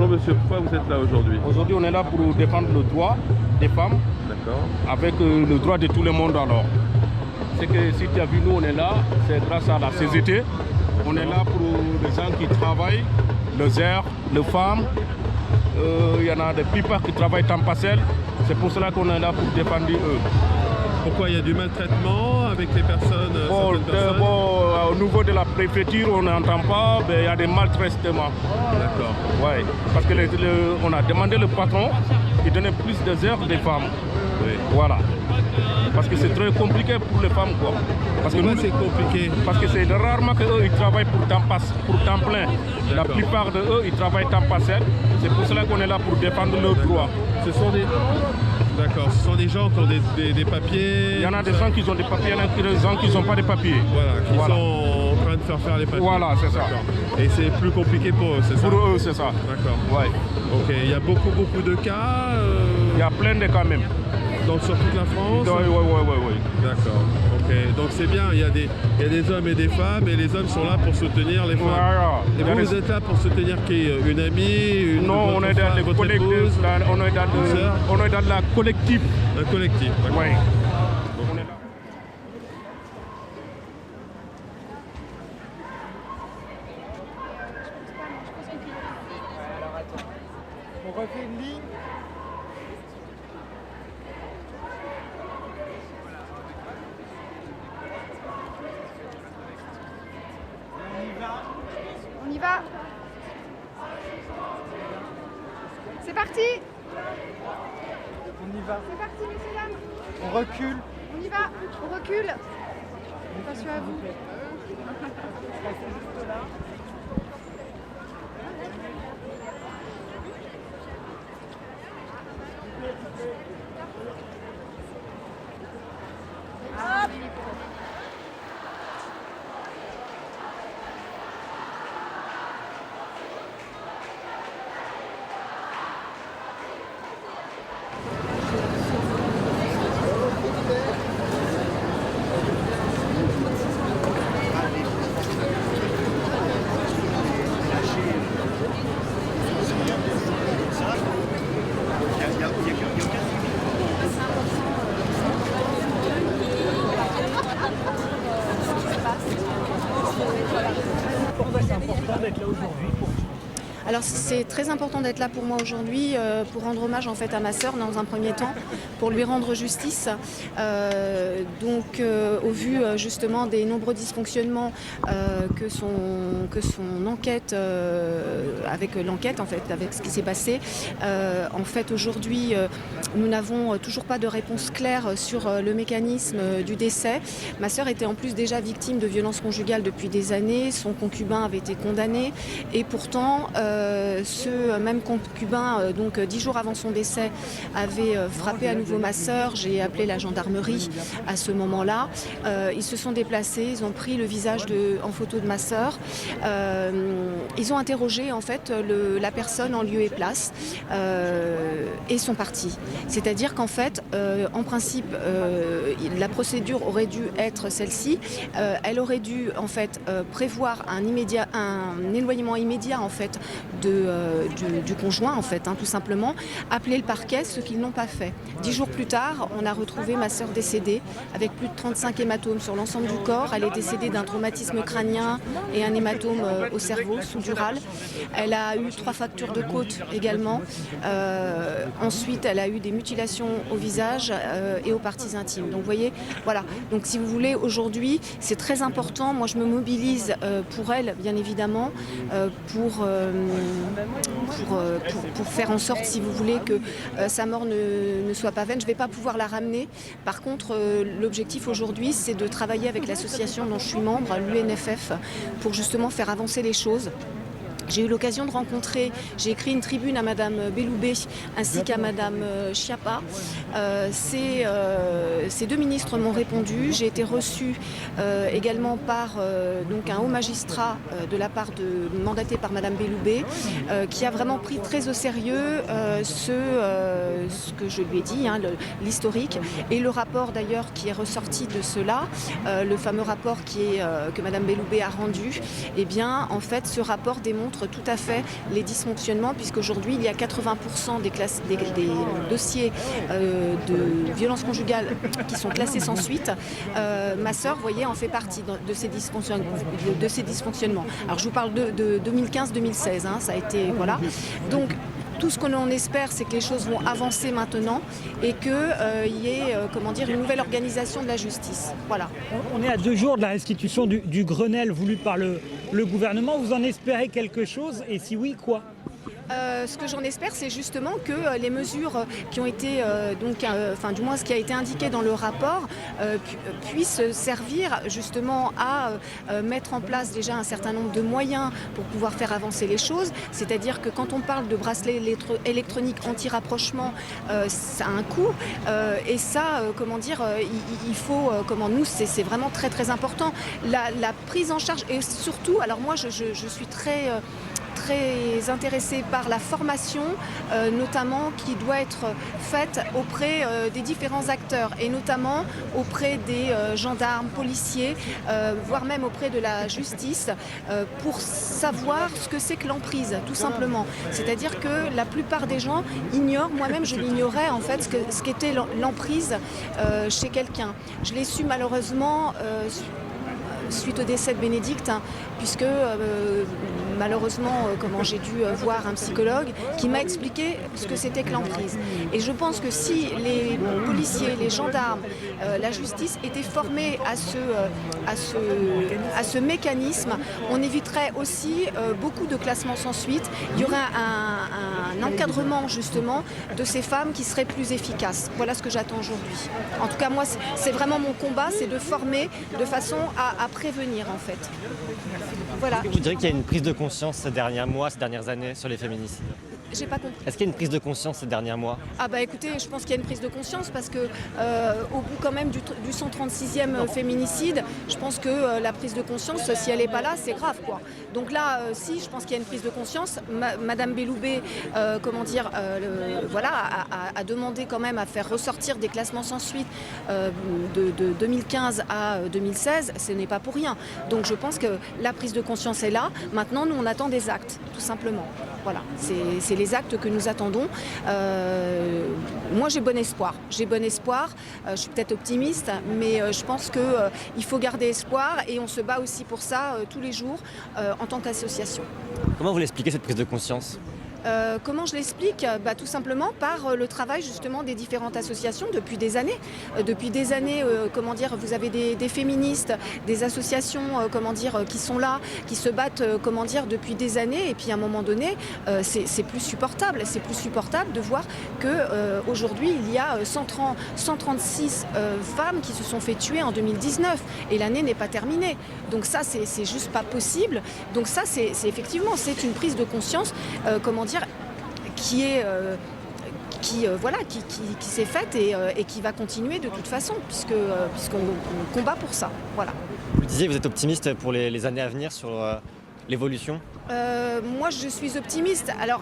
Bonjour monsieur, pourquoi vous êtes là aujourd'hui? Aujourd'hui, on est là pour défendre le droit des femmes. D'accord. Avec le droit de tout le monde alors. C'est que si tu as vu, nous on est là, c'est grâce à la CGT. On est là pour les gens qui travaillent, les airs, les femmes. Il y en a des plupart qui travaillent temps partiel. C'est pour cela qu'on est là pour défendre eux. Pourquoi il y a du maltraitement avec les personnes, certaines personnes? Au niveau de la préfecture, on n'entend pas, mais il y a des maltraitements. D'accord. Ouais, parce que on a demandé le patron de donner plus d'heures des femmes. Oui. Voilà. Parce que c'est très compliqué pour les femmes, quoi. Parce que c'est compliqué? Parce que c'est rarement qu'eux, ils travaillent pour temps plein. La plupart de eux, ils travaillent temps partiel. C'est pour cela qu'on est là pour défendre leurs droits. Ce sont des... D'accord, ce sont des gens qui ont des papiers. Il y en a des gens qui ont des papiers, il y en a des gens qui n'ont pas de papiers. Voilà, qui sont en train de faire les papiers. Voilà, c'est ça. Et c'est plus compliqué pour eux, c'est ça? Pour eux, c'est ça. D'accord. Ouais. Ok, il y a beaucoup de cas Il y a plein de cas même. Donc sur toute la France? Oui. D'accord, ok. Donc c'est bien, il y a des hommes et des femmes, et les hommes sont là pour soutenir les femmes. Voilà. Et vous êtes là pour soutenir qui? Une amie? Non, on est dans le collectif. On est dans la collectif. Un collectif, d'accord. Oui. On refait une ligne. On y va. C'est parti. On y va. C'est parti, messieurs, dames. On recule. On y va. On recule. Attention à vous. Juste là. C'est important d'être là aujourd'hui. Alors c'est très important d'être là pour moi aujourd'hui pour rendre hommage en fait à ma sœur dans un premier temps, pour lui rendre justice. Au vu justement des nombreux dysfonctionnements que son enquête, avec l'enquête en fait, avec ce qui s'est passé, en fait aujourd'hui nous n'avons toujours pas de réponse claire sur le mécanisme du décès. Ma sœur était en plus déjà victime de violences conjugales depuis des années, son concubin avait été condamné et pourtant ce même concubin, donc 10 jours avant son décès, avait frappé à nouveau ma sœur. J'ai appelé la gendarmerie à ce moment-là. Ils se sont déplacés, ils ont pris le visage en photo de ma sœur. Ils ont interrogé en fait la personne en lieu et place et sont partis. C'est-à-dire qu'en fait, en principe, la procédure aurait dû être celle-ci. Elle aurait dû en fait prévoir un éloignement immédiat en fait du conjoint en fait, tout simplement, appeler le parquet, ce qu'ils n'ont pas fait. 10 jours plus tard, on a retrouvé ma sœur décédée avec plus de 35 hématomes sur l'ensemble du corps. Elle est décédée d'un traumatisme crânien et un hématome au cerveau sous-dural. Elle a eu 3 fractures de côte également. Ensuite, elle a eu des mutilations au visage et aux parties intimes. Donc vous voyez, voilà. Donc si vous voulez, aujourd'hui, c'est très important. Moi, je me mobilise pour elle, bien évidemment, pour faire en sorte, si vous voulez, que sa mort ne soit pas vaine. Je ne vais pas pouvoir la ramener. Par contre, l'objectif aujourd'hui, c'est de travailler avec l'association dont je suis membre, l'UNFF, pour justement faire avancer les choses. J'ai eu l'occasion de rencontrer, j'ai écrit une tribune à Madame Belloubet ainsi qu'à Madame Schiappa. Ces 2 ministres m'ont répondu. J'ai été reçue également par donc un haut magistrat mandaté par Madame Belloubet qui a vraiment pris très au sérieux ce que je lui ai dit, l'historique, et le rapport d'ailleurs qui est ressorti de cela, le fameux rapport que Madame Belloubet a rendu. Eh bien, en fait, ce rapport démontre illustre tout à fait les dysfonctionnements, puisqu'aujourd'hui, il y a 80% des dossiers de violences conjugales qui sont classés sans suite. Ma sœur, vous voyez, en fait partie de ces dysfonctionnements. Alors, je vous parle de 2015-2016, hein, ça a été... Voilà. Donc, tout ce qu'on en espère, c'est que les choses vont avancer maintenant et qu'il y ait une nouvelle organisation de la justice. Voilà. On est à 2 jours de la restitution du Grenelle voulu par le gouvernement. Vous en espérez quelque chose et si oui, quoi ? Ce que j'en espère, c'est justement que les mesures qui ont été, du moins ce qui a été indiqué dans le rapport, puissent servir justement à mettre en place déjà un certain nombre de moyens pour pouvoir faire avancer les choses. C'est-à-dire que quand on parle de bracelet électronique anti-rapprochement, ça a un coût. Et ça, il faut, nous, c'est vraiment très très important. La prise en charge et surtout, alors moi je suis très intéressée par la formation, notamment qui doit être faite auprès des différents acteurs et notamment auprès des gendarmes, policiers, voire même auprès de la justice, pour savoir ce que c'est que l'emprise, tout simplement. C'est-à-dire que la plupart des gens ignorent, moi-même je l'ignorais en fait, ce qu'était l'emprise chez quelqu'un. Je l'ai su malheureusement suite au décès de Bénédicte, puisque malheureusement, j'ai dû voir un psychologue qui m'a expliqué ce que c'était que l'emprise. Et je pense que si les policiers, les gendarmes, la justice étaient formés à ce mécanisme, on éviterait aussi beaucoup de classements sans suite. Il y aurait un encadrement justement de ces femmes qui serait plus efficace. Voilà ce que j'attends aujourd'hui. En tout cas, moi, c'est vraiment mon combat, c'est de former de façon à prévenir en fait. Voilà. Je dirais qu'il y a une prise de conscience ces derniers mois, ces dernières années sur les féminicides. J'ai pas compris. Est-ce qu'il y a une prise de conscience ces derniers mois ? Ah bah écoutez, je pense qu'il y a une prise de conscience parce que au bout quand même du 136e féminicide, je pense que la prise de conscience, si elle n'est pas là, c'est grave quoi. Donc là, si, je pense qu'il y a une prise de conscience. Madame Belloubet, a demandé quand même à faire ressortir des classements sans suite de 2015 à 2016. Ce n'est pas pour rien. Donc je pense que la prise de conscience est là. Maintenant, nous, on attend des actes, tout simplement. Voilà, c'est les actes que nous attendons. Moi, j'ai bon espoir. Je suis peut-être optimiste, mais je pense qu'il faut garder espoir et on se bat aussi pour ça tous les jours en tant qu'association. Comment vous l'expliquez cette prise de conscience ? Comment je l'explique ? Tout simplement par le travail justement des différentes associations depuis des années. Vous avez des féministes, des associations qui sont là, qui se battent depuis des années. Et puis à un moment donné, c'est plus supportable. C'est plus supportable de voir qu'aujourd'hui, il y a 136 femmes qui se sont fait tuer en 2019. Et l'année n'est pas terminée. Donc ça, c'est juste pas possible. Donc ça, c'est effectivement, c'est une prise de conscience, qui s'est faite et qui va continuer de toute façon, puisqu'on combat pour ça. Voilà. Vous disiez, vous êtes optimiste pour les années à venir sur l'évolution ? Moi, je suis optimiste. Alors,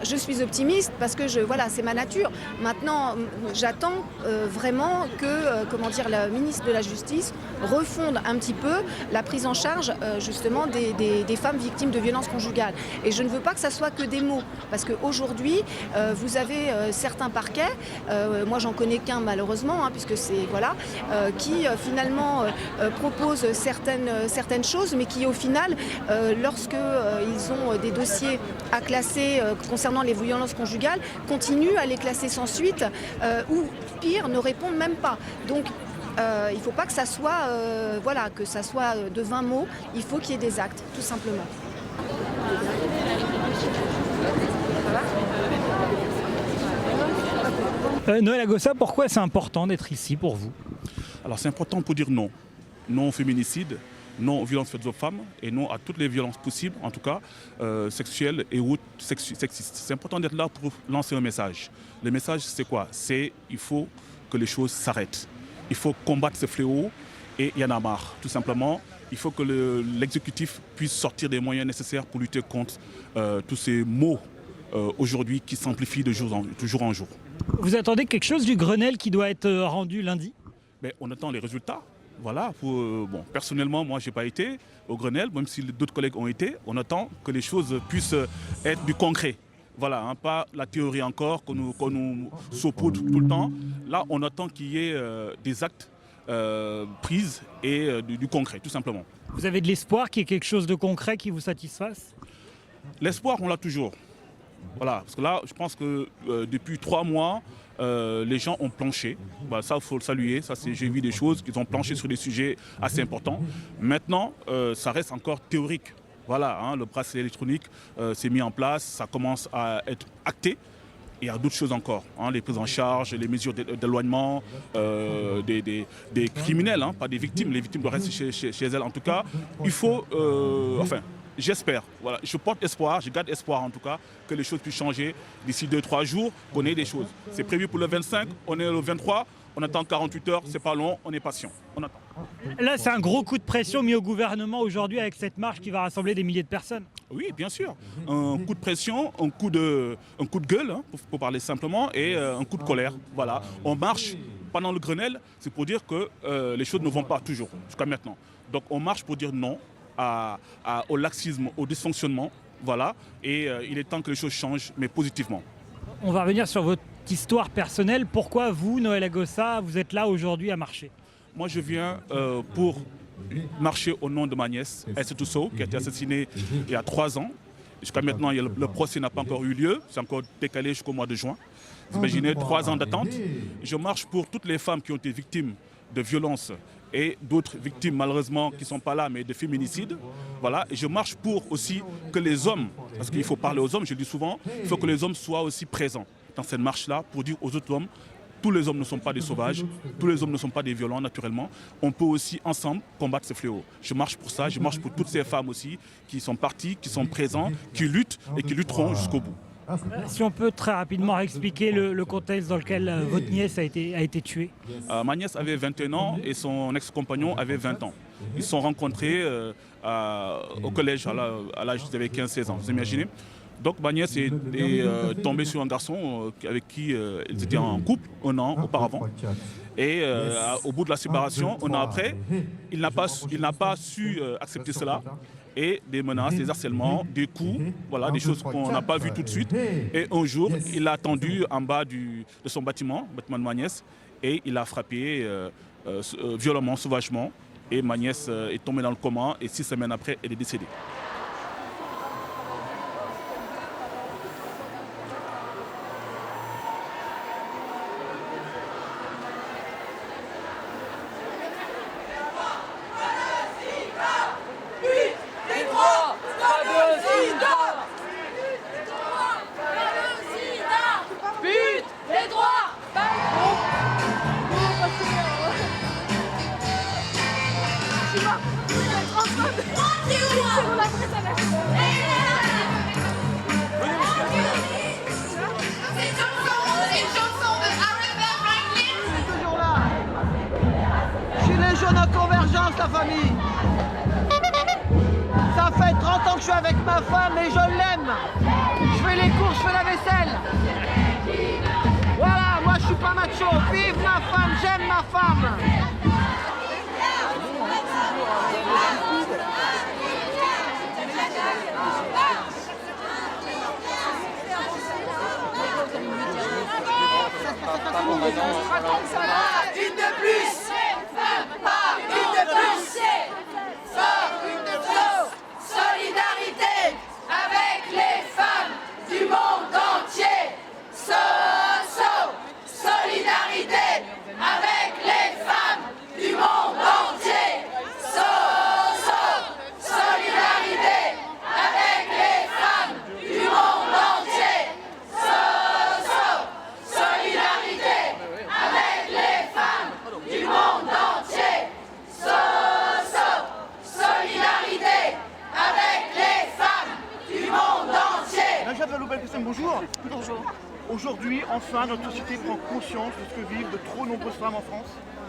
je suis optimiste parce que c'est ma nature. Maintenant, j'attends vraiment que la ministre de la Justice refonde un petit peu la prise en charge justement des femmes victimes de violences conjugales. Et je ne veux pas que ça soit que des mots, parce qu'aujourd'hui, vous avez certains parquets, moi j'en connais qu'un malheureusement, puisque c'est qui finalement proposent certaines choses, mais qui au final, lorsque ils ont des dossiers à classer concernant les violences conjugales, continuent à les classer sans suite ou pire, ne répondent même pas. Donc il ne faut pas que ça soit de 20 mots, il faut qu'il y ait des actes, tout simplement. Noël Agossa, pourquoi c'est important d'être ici pour vous ? Alors c'est important pour dire non. Non au féminicide, non aux violences faites aux femmes et non à toutes les violences possibles, en tout cas sexuelles et ou sexistes. C'est important d'être là pour lancer un message. Le message, c'est quoi ? Il faut que les choses s'arrêtent. Il faut combattre ce fléau et il y en a marre, tout simplement. Il faut que l'exécutif puisse sortir des moyens nécessaires pour lutter contre tous ces maux aujourd'hui qui s'amplifient de jour en jour. Vous attendez quelque chose du Grenelle qui doit être rendu lundi ? Mais on attend les résultats. Voilà, bon, personnellement, moi, je n'ai pas été au Grenelle, même si d'autres collègues ont été. On attend que les choses puissent être du concret. Voilà, hein, pas la théorie encore, qu'on nous saupoudre tout le temps. Là, on attend qu'il y ait des actes pris et du concret, tout simplement. Vous avez de l'espoir qu'il y ait quelque chose de concret qui vous satisfasse? L'espoir, on l'a toujours. Voilà, parce que là, je pense que depuis 3 mois, les gens ont planché. Bah, ça, il faut le saluer. J'ai vu des choses, qu'ils ont planché sur des sujets assez importants. Maintenant, ça reste encore théorique. Voilà, hein, le bracelet électronique s'est mis en place, ça commence à être acté. Et il y a d'autres choses encore, hein, les prises en charge, les mesures d'éloignement des criminels, hein, pas des victimes. Les victimes doivent rester chez elles. En tout cas, il faut... j'espère, voilà, je porte espoir, je garde espoir en tout cas, que les choses puissent changer d'ici 2-3 jours, qu'on ait des choses. C'est prévu pour le 25, on est le 23, on attend 48 heures, c'est pas long, on est patient, on attend. Là, c'est un gros coup de pression mis au gouvernement aujourd'hui avec cette marche qui va rassembler des milliers de personnes. Oui, bien sûr. Un coup de pression, un coup de gueule, hein, pour parler simplement, et un coup de colère. Voilà, on marche pendant le Grenelle, c'est pour dire que les choses ne vont pas toujours, jusqu'à maintenant. Donc on marche pour dire non au laxisme, au dysfonctionnement, voilà, et il est temps que les choses changent, mais positivement. On va revenir sur votre histoire personnelle. Pourquoi vous, Noël Agossa, vous êtes là aujourd'hui à marcher? Moi, je viens pour marcher au nom de ma nièce, Aïssatou Sow, qui a été assassinée il y a 3 ans. Jusqu'à maintenant, le procès n'a pas encore eu lieu, c'est encore décalé jusqu'au mois de juin. Vous imaginez 3 ans d'attente. Je marche pour toutes les femmes qui ont été victimes de violences et d'autres victimes malheureusement qui ne sont pas là, mais de féminicides. Voilà. Et je marche pour aussi que les hommes, parce qu'il faut parler aux hommes, je le dis souvent, il faut que les hommes soient aussi présents dans cette marche-là pour dire aux autres hommes, tous les hommes ne sont pas des sauvages, tous les hommes ne sont pas des violents naturellement. On peut aussi ensemble combattre ce fléau. Je marche pour ça, je marche pour toutes ces femmes aussi qui sont parties, qui sont présentes, qui luttent et qui lutteront jusqu'au bout. Si on peut très rapidement expliquer le contexte dans lequel votre nièce a été tuée. Ma nièce avait 21 ans et son ex-compagnon avait 20 ans. Ils se sont rencontrés au collège à l'âge de 15-16 ans, vous imaginez. Donc ma nièce est tombée sur un garçon avec qui ils étaient en couple 1 an auparavant. Et au bout de la séparation, 1 an après, il n'a pas su accepter cela. Et des menaces, des harcèlements, des coups, voilà, des choses qu'on n'a pas vues tout de suite. Et un jour, il a attendu en bas de son bâtiment de ma nièce, et il a frappé violemment, sauvagement. Et ma nièce est tombée dans le coma, et 6 semaines après, elle est décédée. Convergence, la famille. Ça fait 30 ans que je suis avec ma femme et je l'aime. Je fais les courses, je fais la vaisselle. Voilà, moi je suis pas macho. Vive ma femme, j'aime ma femme. Une de plus. Pas une de plus. Solidarité avec les femmes du monde entier. Solidarité avec les femmes du monde entier. Solidarité avec les femmes du monde entier. Solidarité avec les femmes du monde entier. Solidarité avec les femmes du monde entier. Bonjour. Bonjour. Aujourd'hui, enfin, notre société prend conscience de ce que vivent de trop nombreuses femmes en France.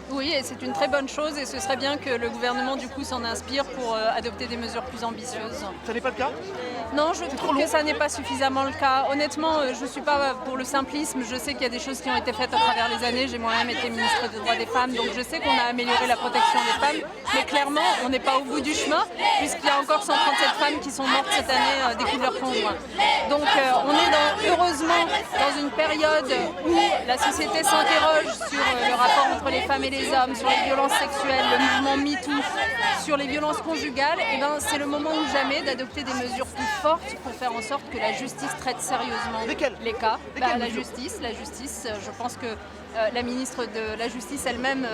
Oui, et c'est une très bonne chose et ce serait bien que le gouvernement du coup s'en inspire pour adopter des mesures plus ambitieuses. Ça n'est pas le cas? Non, je trouve que ça n'est pas suffisamment le cas. Honnêtement, je ne suis pas pour le simplisme. Je sais qu'il y a des choses qui ont été faites à travers les années. J'ai moi-même été ministre des droits des femmes, donc je sais qu'on a amélioré la protection des femmes. Mais clairement, on n'est pas au bout du chemin, puisqu'il y a encore 137 femmes qui sont mortes cette année des coups de leur conjoint. Donc on est heureusement dans une période où la société s'interroge sur le rapport entre les femmes et les hommes, sur les violences sexuelles, le mouvement MeToo, sur les violences conjugales. Et ben, c'est le moment ou jamais d'adopter des mesures plus fortes pour faire en sorte que la justice traite sérieusement les cas. La justice, je pense que la ministre de la Justice elle-même,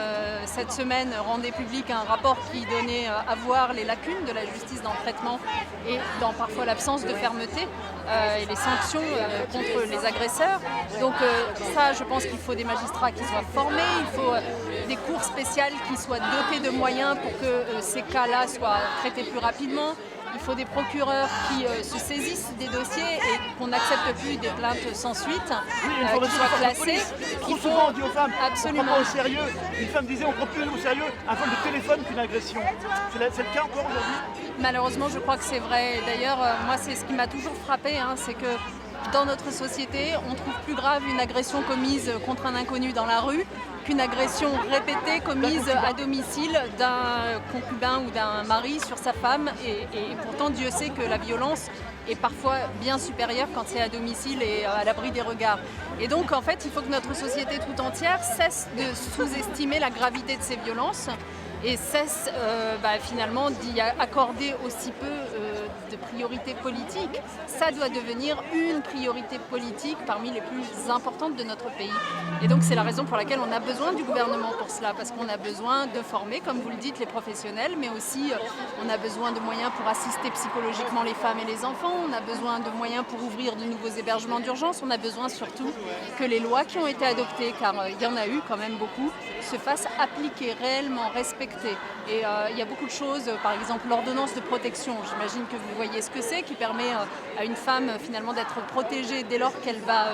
cette semaine, rendait public un rapport qui donnait à voir les lacunes de la justice dans le traitement et dans parfois l'absence de fermeté et les sanctions contre les agresseurs. Donc ça, je pense qu'il faut des magistrats qui soient formés, il faut des cours spéciales qui soient dotés de moyens pour que ces cas-là soient traités plus rapidement. Il faut des procureurs qui se saisissent des dossiers et qu'on n'accepte plus des plaintes sans suite, qui soient classées. Trop souvent on dit aux femmes, absolument. on ne prend pas au sérieux. Une femme disait on prend plus au sérieux un vol de téléphone qu'une agression. C'est le cas encore aujourd'hui? Malheureusement, je crois que c'est vrai. D'ailleurs, moi, c'est ce qui m'a toujours frappée, c'est que dans notre société, on trouve plus grave une agression commise contre un inconnu dans la rue qu'une agression répétée commise à domicile d'un concubin ou d'un mari sur sa femme. Et pourtant, Dieu sait que la violence est parfois bien supérieure quand c'est à domicile et à l'abri des regards. Et donc, en fait, il faut que notre société tout entière cesse de sous-estimer la gravité de ces violences et cesse finalement d'y accorder aussi peu de priorité politique. Ça doit devenir une priorité politique parmi les plus importantes de notre pays. Et donc c'est la raison pour laquelle on a besoin du gouvernement pour cela, parce qu'on a besoin de former, comme vous le dites, les professionnels, mais aussi on a besoin de moyens pour assister psychologiquement les femmes et les enfants, on a besoin de moyens pour ouvrir de nouveaux hébergements d'urgence, on a besoin surtout que les lois qui ont été adoptées, car il y en a eu quand même beaucoup, se fassent appliquer réellement, respecter. Et il y a beaucoup de choses, par exemple l'ordonnance de protection, j'imagine que vous voyez ce que c'est, qui permet à une femme finalement d'être protégée dès lors qu'elle va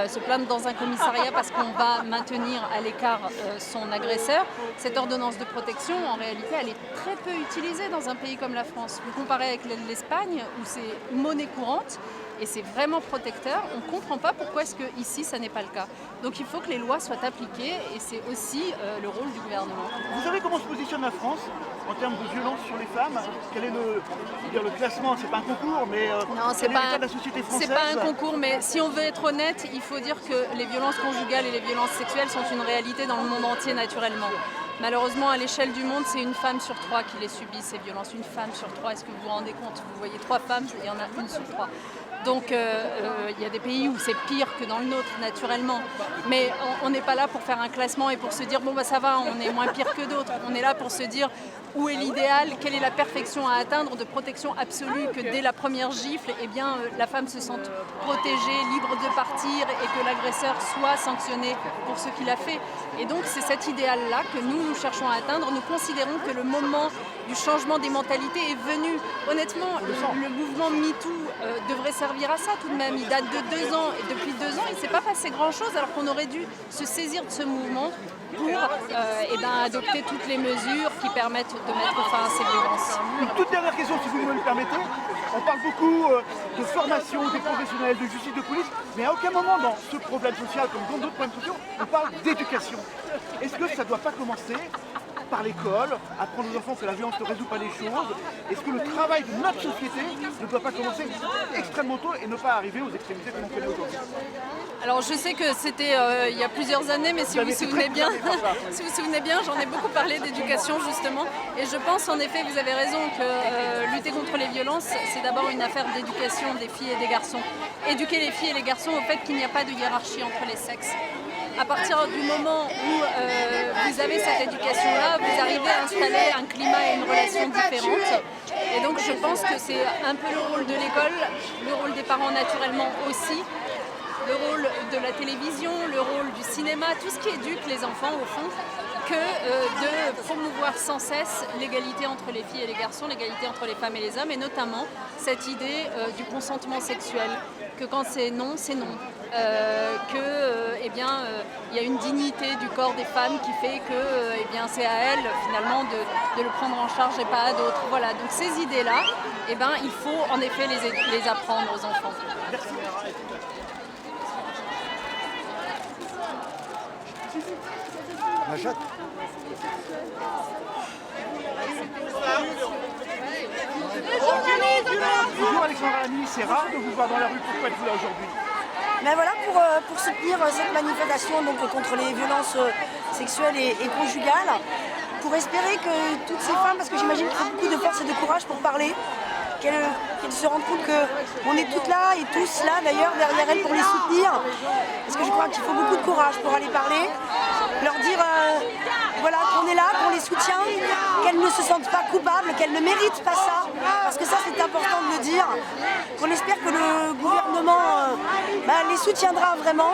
se plaindre dans un commissariat parce qu'on va maintenir à l'écart son agresseur. Cette ordonnance de protection, en réalité, elle est très peu utilisée dans un pays comme la France. Vous comparez avec l'Espagne, où c'est monnaie courante, et c'est vraiment protecteur. On ne comprend pas pourquoi est-ce qu'ici, ça n'est pas le cas. Donc il faut que les lois soient appliquées, et c'est aussi le rôle du gouvernement. Vous savez comment se positionne la France en termes de violence sur les femmes? Quel est le classement? C'est pas un concours, mais non, quel est l'état de la société française? C'est pas un concours, mais si on veut être honnête, il faut dire que les violences conjugales et les violences sexuelles sont une réalité dans le monde entier naturellement. Malheureusement, à l'échelle du monde, c'est une femme sur 3 qui les subit, ces violences. Une femme sur 3, est-ce que vous vous rendez compte? Vous voyez 3 femmes, il y en a une sur 3. Donc il y a des pays où c'est pire que dans le nôtre, naturellement. Mais on n'est pas là pour faire un classement et pour se dire bon ça va, on est moins pire que d'autres. On est là pour se dire où est l'idéal, quelle est la perfection à atteindre de protection absolue, que dès la première gifle, la femme se sente protégée, libre de partir et que l'agresseur soit sanctionné pour ce qu'il a fait. Et donc c'est cet idéal-là que nous cherchons à atteindre. Nous considérons que le moment du changement des mentalités est venu. Honnêtement, le mouvement MeToo devrait servir à ça tout de même. Il date de 2 ans et depuis 2 ans, il ne s'est pas passé grand-chose alors qu'on aurait dû se saisir de ce mouvement pour adopter toutes les mesures qui permettent de mettre fin à ces violences. Une toute dernière question, si vous me le permettez. On parle beaucoup de formation des professionnels, de justice, de police, mais à aucun moment dans ce problème social, comme dans d'autres problèmes sociaux, on parle d'éducation. Est-ce que ça ne doit pas commencer par l'école, apprendre aux enfants que la violence ne résout pas les choses? Est-ce que le travail de notre société ne doit pas commencer extrêmement tôt et ne pas arriver aux extrémités que l'on connaît aujourd'hui? Alors je sais que c'était il y a plusieurs années, mais si vous vous souvenez bien, j'en ai beaucoup parlé d'éducation justement. Et je pense en effet, vous avez raison, que lutter contre les violences, c'est d'abord une affaire d'éducation des filles et des garçons. Éduquer les filles et les garçons au fait qu'il n'y a pas de hiérarchie entre les sexes. À partir du moment où vous avez cette éducation-là, vous arrivez à installer un climat et une relation différente. Et donc je pense que c'est un peu le rôle de l'école, le rôle des parents naturellement aussi, le rôle de la télévision, le rôle du cinéma, tout ce qui éduque les enfants au fond, que de promouvoir sans cesse l'égalité entre les filles et les garçons, l'égalité entre les femmes et les hommes, et notamment cette idée du consentement sexuel, que quand c'est non, c'est non. il y a une dignité du corps des femmes qui fait que c'est à elles finalement de le prendre en charge et pas à d'autres. Voilà, donc ces idées-là, il faut en effet les apprendre aux enfants. Bonjour Alexandra Lamy, c'est rare de vous voir dans la rue, pourquoi êtes-vous là aujourd'hui? Ben voilà, pour soutenir cette manifestation donc, contre les violences sexuelles et conjugales, pour espérer que toutes ces femmes, parce que j'imagine qu'il faut beaucoup de force et de courage pour parler, qu'elles se rendent compte qu'on est toutes là et tous là d'ailleurs derrière elles pour les soutenir, parce que je crois qu'il faut beaucoup de courage pour aller parler, leur dire voilà, qu'on est là, qu'on les soutient, qu'elles ne se sentent pas coupables, qu'elles ne méritent pas ça, parce que ça c'est important de le dire, qu'on espère que le gouvernement les soutiendra vraiment.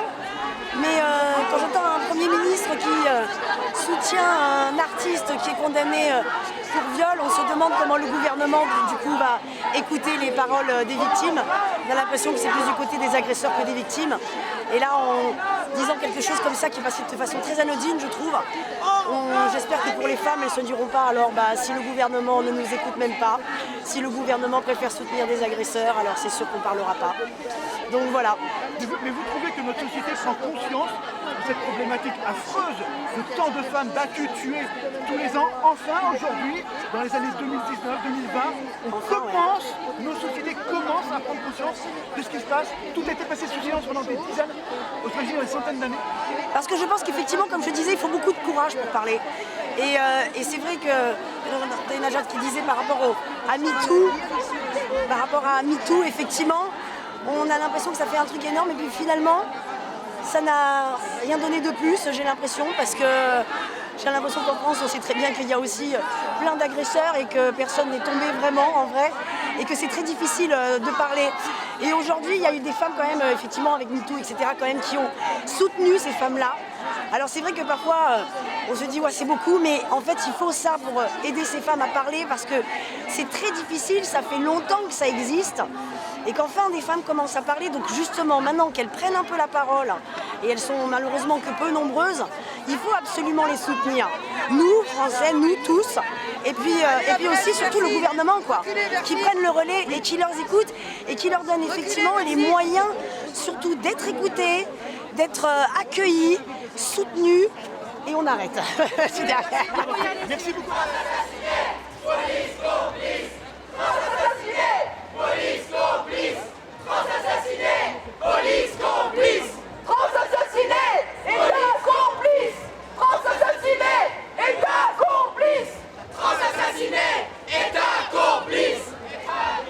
Mais quand j'entends un Premier ministre qui soutient un artiste qui est condamné pour viol, on se demande comment le gouvernement du coup va écouter les paroles des victimes. On a l'impression que c'est plus du côté des agresseurs que des victimes. Et là, en disant quelque chose comme ça qui est passé de façon très anodine, je trouve, j'espère que pour les femmes, elles ne se diront pas alors si le gouvernement ne nous écoute même pas, si le gouvernement préfère soutenir des agresseurs, alors c'est sûr qu'on ne parlera pas. Donc voilà. Mais vous trouvez que notre société prend conscience de cette problématique affreuse de tant de femmes battues, tuées tous les ans? Enfin, aujourd'hui, dans les années 2019-2020, nos sociétés commencent à prendre conscience de ce qui se passe. Tout a été passé sous silence pendant des dizaines, au-delà des centaines d'années. Parce que je pense qu'effectivement, comme je disais, il faut beaucoup de courage pour parler. Et c'est vrai que t'as Najat qui disait par rapport à MeToo, effectivement, on a l'impression que ça fait un truc énorme et puis finalement, ça n'a rien donné de plus, j'ai l'impression, parce que j'ai l'impression qu'en France, on sait très bien qu'il y a aussi plein d'agresseurs et que personne n'est tombé vraiment en vrai et que c'est très difficile de parler. Et aujourd'hui, il y a eu des femmes quand même, effectivement, avec MeToo, etc., quand même, qui ont soutenu ces femmes-là. Alors c'est vrai que parfois, on se dit ouais, c'est beaucoup, mais en fait, il faut ça pour aider ces femmes à parler parce que c'est très difficile, ça fait longtemps que ça existe. Et qu'enfin des femmes commencent à parler, donc justement maintenant qu'elles prennent un peu la parole, et elles sont malheureusement que peu nombreuses, il faut absolument les soutenir. Nous, Français, nous tous, et puis aussi surtout le gouvernement, quoi, qui prennent le relais et qui leur écoutent et qui leur donnent effectivement les moyens surtout d'être écoutés, d'être accueillis, soutenus, et on arrête. Merci beaucoup. Police complice, France assassinée, police complice, France assassinée, État complice, France assassinée, État complice, France assassinée, État complice, France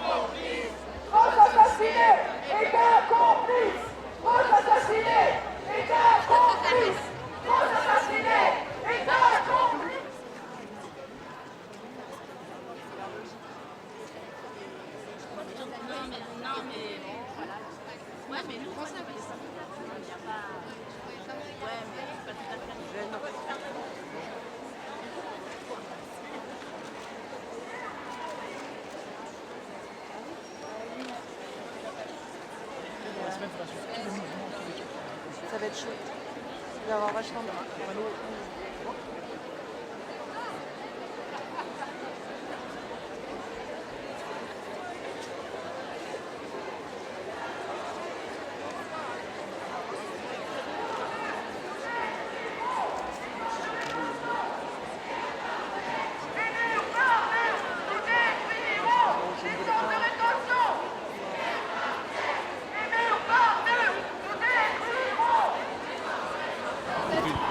assassinée, État complice, France assassinée, État complice, France assassinée, État complice. Ouais, mais nous, Français, il n'y a pas... Ouais, mais pas tout à fait. Ça va être chaud. Il va y avoir vachement de...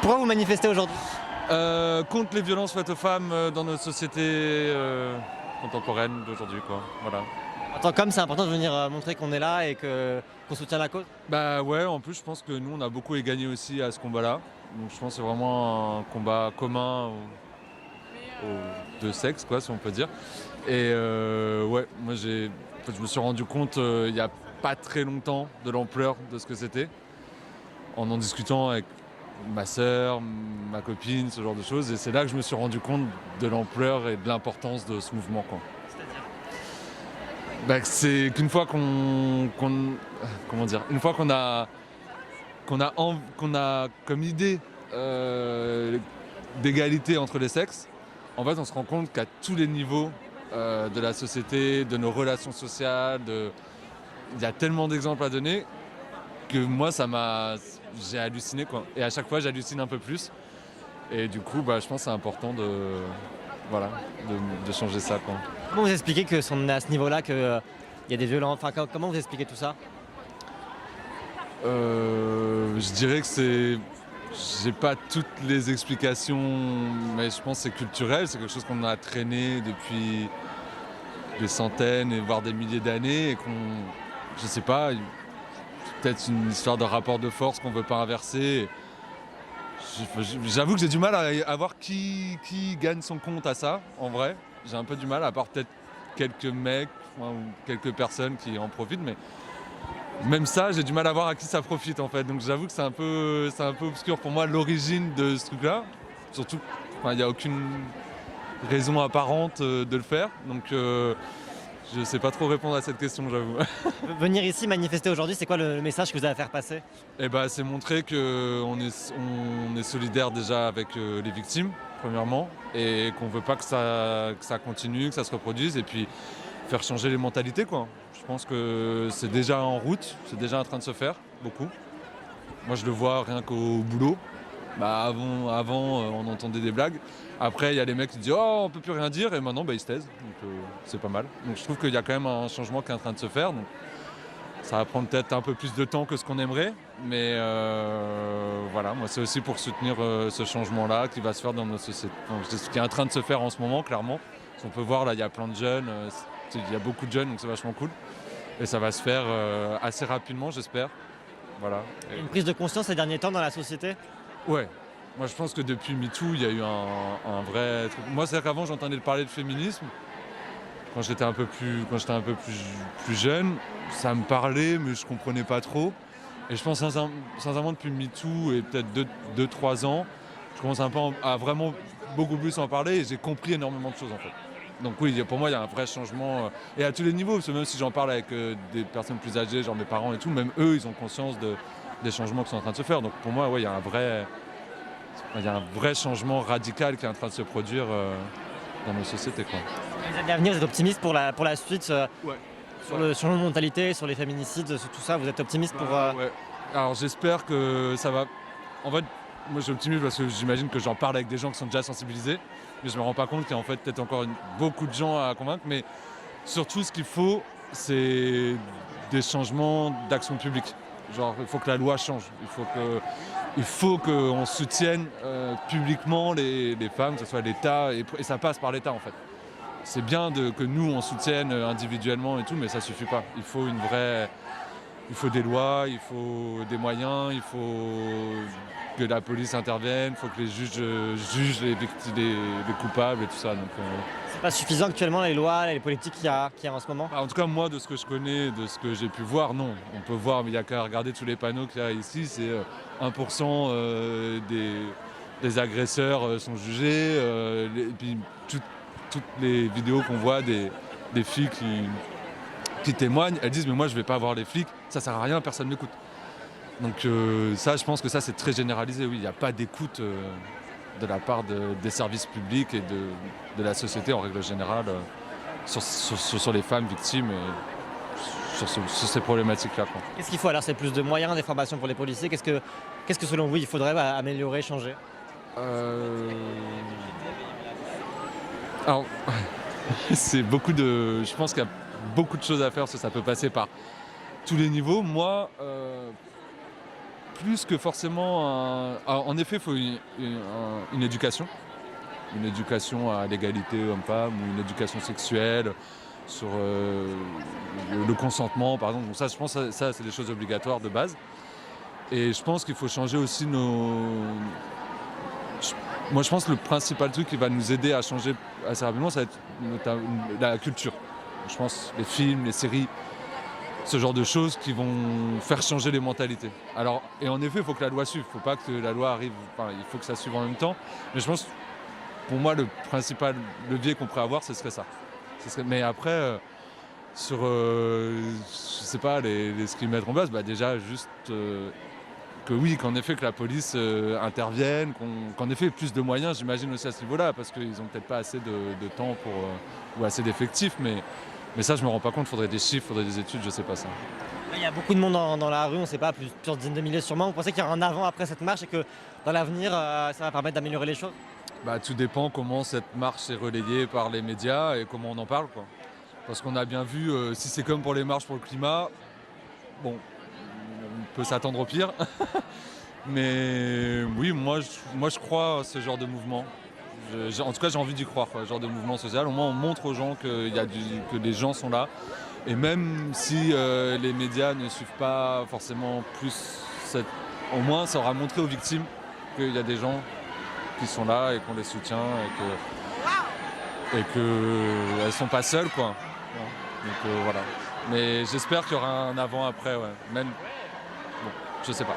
Pourquoi vous manifestez aujourd'hui? Contre les violences faites aux femmes dans notre société contemporaine d'aujourd'hui, quoi. Voilà. En tant qu'homme, c'est important de venir montrer qu'on est là et qu'on soutient la cause? Bah ouais, en plus je pense que nous on a beaucoup gagné aussi à ce combat-là. Donc je pense que c'est vraiment un combat commun aux deux sexes, quoi, si on peut dire. Et ouais, moi je me suis rendu compte il n'y a pas très longtemps de l'ampleur de ce que c'était. En discutant avec ma sœur, ma copine, ce genre de choses. Et c'est là que je me suis rendu compte de l'ampleur et de l'importance de ce mouvement, quoi. C'est-à-dire c'est qu'une fois une fois qu'on a qu'on a comme idée d'égalité entre les sexes, en fait, on se rend compte qu'à tous les niveaux de la société, de nos relations sociales, il y a tellement d'exemples à donner que moi, j'ai halluciné, quoi. Et à chaque fois, j'hallucine un peu plus. Et du coup, je pense que c'est important de changer ça, quoi. Comment vous expliquez que on est à ce niveau-là, qu'il y a des violences, enfin comment vous expliquez tout ça? Je dirais que j'ai pas toutes les explications, mais je pense que c'est culturel, c'est quelque chose qu'on a traîné depuis des centaines, voire des milliers d'années, et je sais pas, peut-être une histoire de rapport de force qu'on veut pas inverser. J'avoue que j'ai du mal à voir qui gagne son compte à ça, en vrai. J'ai un peu du mal, à part peut-être quelques mecs ou quelques personnes qui en profitent, mais même ça, j'ai du mal à voir à qui ça profite, en fait. Donc j'avoue que c'est un peu obscur pour moi, l'origine de ce truc-là. Surtout, il n'y a aucune raison apparente de le faire. Donc je sais pas trop répondre à cette question, j'avoue. Venir ici manifester aujourd'hui, c'est quoi le message que vous avez à faire passer? C'est montrer qu'on est solidaire déjà avec les victimes, premièrement, et qu'on veut pas que ça continue, que ça se reproduise, et puis faire changer les mentalités, quoi. Je pense que c'est déjà en route, c'est déjà en train de se faire, beaucoup. Moi, je le vois rien qu'au boulot. Avant, on entendait des blagues. Après, il y a les mecs qui disent « Oh, on peut plus rien dire » et maintenant, ils se taisent. Donc, c'est pas mal. Donc, je trouve qu'il y a quand même un changement qui est en train de se faire. Donc, ça va prendre peut-être un peu plus de temps que ce qu'on aimerait. Mais voilà, moi, c'est aussi pour soutenir ce changement-là qui va se faire dans notre société. Donc, c'est ce qui est en train de se faire en ce moment, clairement. On peut voir, là, il y a plein de jeunes. Il y a beaucoup de jeunes, donc c'est vachement cool. Et ça va se faire assez rapidement, j'espère. Voilà. Une prise de conscience ces derniers temps dans la société? Ouais. Moi, je pense que depuis MeToo, il y a eu un vrai truc. Moi, c'est-à-dire qu'avant, j'entendais parler de féminisme. Quand j'étais un peu plus jeune, ça me parlait, mais je comprenais pas trop. Et je pense sincèrement, depuis MeToo et peut-être 2-3 ans, je commence un peu à vraiment beaucoup plus en parler et j'ai compris énormément de choses, en fait. Donc oui, pour moi, il y a un vrai changement, et à tous les niveaux, parce que même si j'en parle avec des personnes plus âgées, genre mes parents et tout, même eux, ils ont conscience des changements qui sont en train de se faire. Donc pour moi, il y a un vrai changement radical qui est en train de se produire dans nos sociétés, quoi. Les années à venir, vous êtes optimiste pour la suite, Ouais. sur le changement de mentalité, sur les féminicides, sur tout ça, vous êtes optimiste pour... Ouais. Alors j'espère que ça va... En fait, moi je suis optimiste parce que j'imagine que j'en parle avec des gens qui sont déjà sensibilisés, mais je me rends pas compte qu'il y a en fait peut-être encore beaucoup de gens à convaincre. Mais surtout, ce qu'il faut, c'est des changements d'action publique. Genre, il faut que la loi change. Il faut qu'on soutienne publiquement les femmes, que ce soit l'État, et ça passe par l'État, en fait. C'est bien que nous, on soutienne individuellement et tout, mais ça suffit pas. Il faut des lois, il faut des moyens, il faut que la police intervienne, il faut que les juges jugent les coupables et tout ça. Donc, c'est pas suffisant actuellement les lois, les politiques qu'il y a en ce moment? En tout cas, moi, de ce que je connais, de ce que j'ai pu voir, non. On peut voir, mais il n'y a qu'à regarder tous les panneaux qu'il y a ici, c'est 1% des agresseurs sont jugés, et puis toutes les vidéos qu'on voit des filles qui témoignent, elles disent « mais moi je vais pas voir les flics, ça sert à rien, personne m'écoute ». Donc ça, je pense que ça c'est très généralisé, oui, il n'y a pas d'écoute de la part des services publics et de la société en règle générale sur les femmes victimes et sur ces problématiques-là. Qu'est-ce qu'il faut alors? C'est plus de moyens, des formations pour les policiers? Qu'est-ce que selon vous il faudrait améliorer, changer? Alors, c'est je pense qu'il y a beaucoup de choses à faire, parce que ça peut passer par tous les niveaux. Moi, plus que forcément... en effet, il faut une éducation. Une éducation à l'égalité homme-femme, ou une éducation sexuelle, sur le consentement, par exemple. Donc ça, je pense que ça, c'est des choses obligatoires de base. Et je pense qu'il faut changer aussi Moi, je pense que le principal truc qui va nous aider à changer assez rapidement, ça va être la culture. Je pense les films, les séries, ce genre de choses qui vont faire changer les mentalités. Alors, et en effet, il faut que la loi suive. Il ne faut pas que la loi arrive, il faut que ça suive en même temps. Mais je pense, pour moi, le principal levier qu'on pourrait avoir, ce serait ça. Mais après, sur, je sais pas, ce qu'ils mettent en place, déjà juste que oui, qu'en effet que la police intervienne, qu'en effet plus de moyens, j'imagine aussi à ce niveau-là, parce qu'ils n'ont peut-être pas assez de temps ou assez d'effectifs, mais ça je me rends pas compte, il faudrait des chiffres, il faudrait des études, je sais pas ça. Il y a beaucoup de monde dans la rue, on ne sait pas, plusieurs dizaines de milliers sûrement. Vous pensez qu'il y aura un avant après cette marche et que dans l'avenir, ça va permettre d'améliorer les choses? Tout dépend comment cette marche est relayée par les médias et comment on en parle, quoi. Parce qu'on a bien vu, si c'est comme pour les marches pour le climat, bon, on peut s'attendre au pire. Mais oui, moi je crois à ce genre de mouvement. En tout cas, j'ai envie d'y croire, quoi, ce genre de mouvement social. Au moins, on montre aux gens que les gens sont là. Et même si les médias ne suivent pas forcément plus, au moins ça aura montré aux victimes qu'il y a des gens qui sont là et qu'on les soutient et qu'elles ne sont pas seules, quoi. Donc voilà. Mais j'espère qu'il y aura un avant-après, ouais. Même, bon, je sais pas.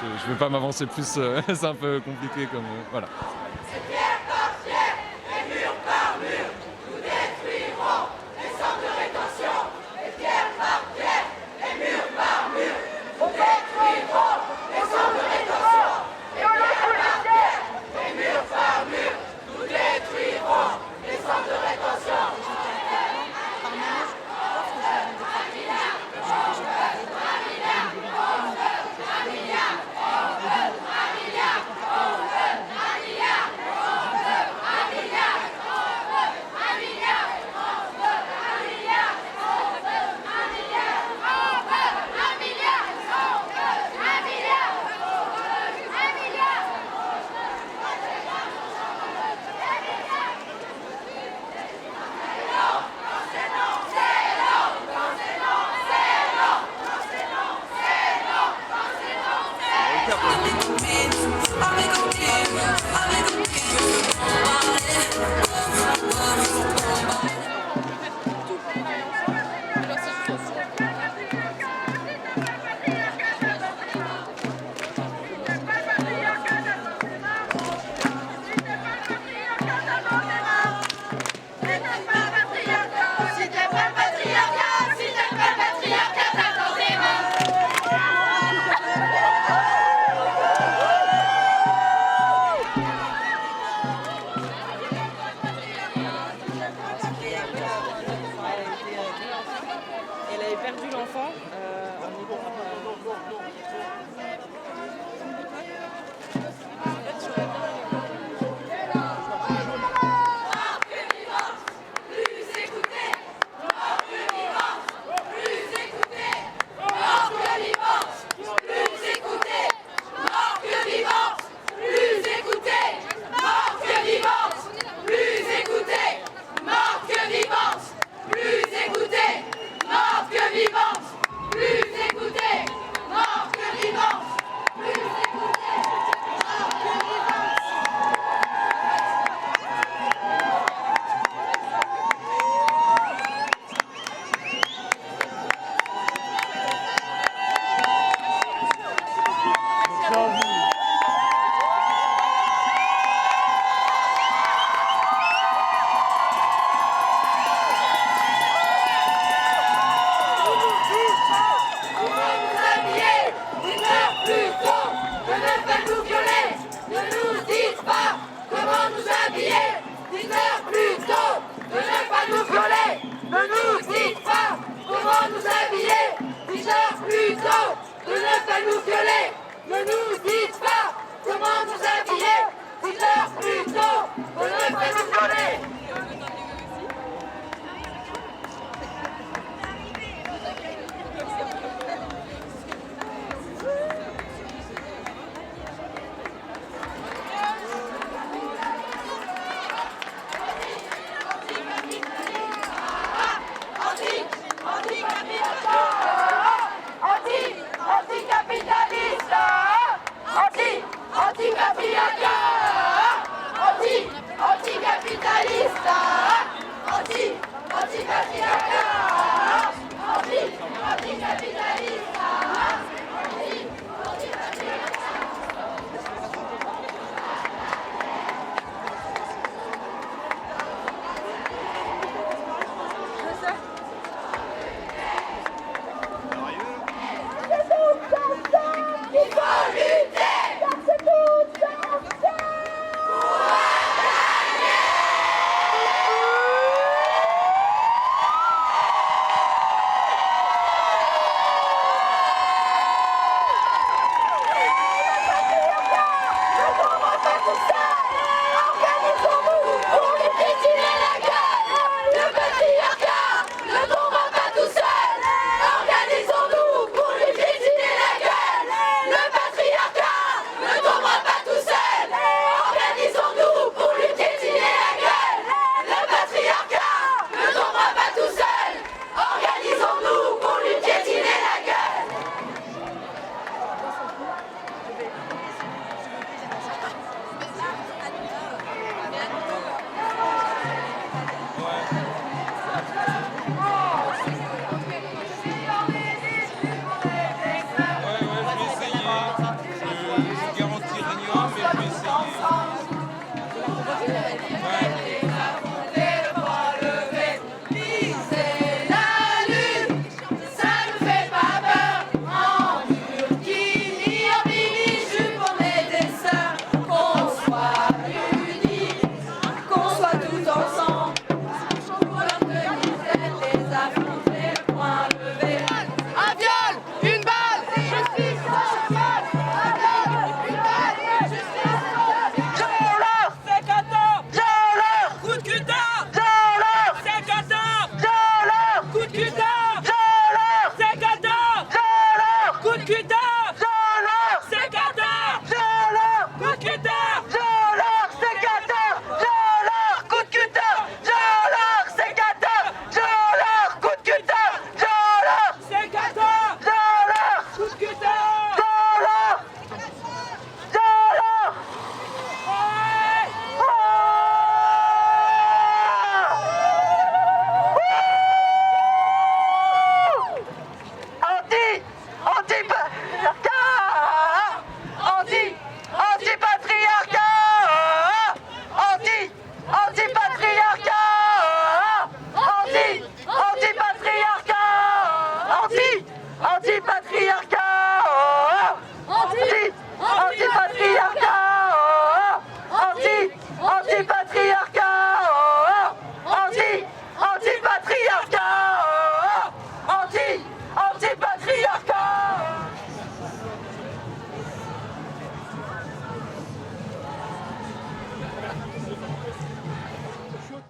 Je ne vais pas m'avancer plus, c'est un peu compliqué comme... voilà. Capable.